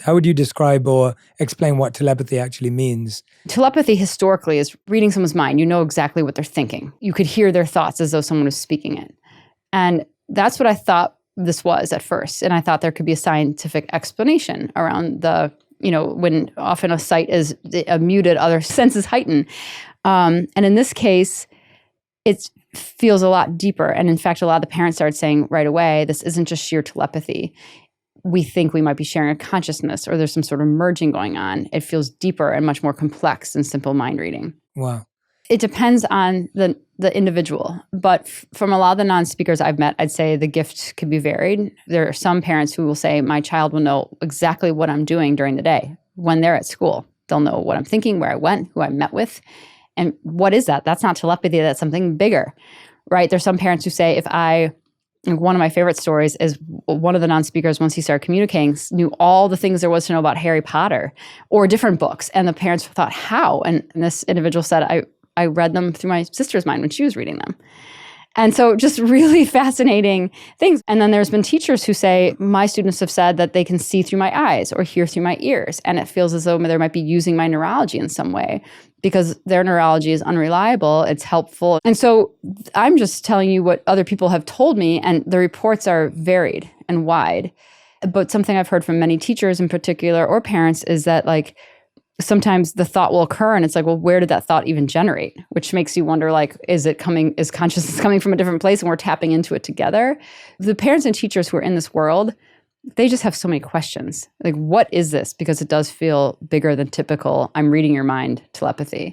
How would you describe or explain what telepathy actually means? Telepathy historically is reading someone's mind. You know exactly what they're thinking. You could hear their thoughts as though someone was speaking it. And that's what I thought this was at first. And I thought there could be a scientific explanation around when often a sight is muted, other senses heighten. And in this case, it feels a lot deeper. And in fact, a lot of the parents started saying right away, this isn't just sheer telepathy. We think we might be sharing a consciousness or there's some sort of merging going on. It feels deeper and much more complex than simple mind reading. Wow. It depends on the individual. But from a lot of the non-speakers I've met, I'd say the gift could be varied. There are some parents who will say, my child will know exactly what I'm doing during the day when they're at school. They'll know what I'm thinking, where I went, who I met with. And what is that? That's not telepathy. That's something bigger, right? There's some parents who say, one of my favorite stories is one of the non-speakers, once he started communicating, knew all the things there was to know about Harry Potter or different books. And the parents thought, how? And this individual said, I read them through my sister's mind when she was reading them. And so just really fascinating things. And then there's been teachers who say, my students have said that they can see through my eyes or hear through my ears. And it feels as though they might be using my neurology in some way because their neurology is unreliable. It's helpful. And so I'm just telling you what other people have told me. And the reports are varied and wide. But something I've heard from many teachers in particular or parents is that sometimes the thought will occur and it's like, well, where did that thought even generate? Which makes you wonder, is consciousness coming from a different place and we're tapping into it together? The parents and teachers who are in this world, they just have so many questions. What is this? Because it does feel bigger than typical, I'm reading your mind telepathy.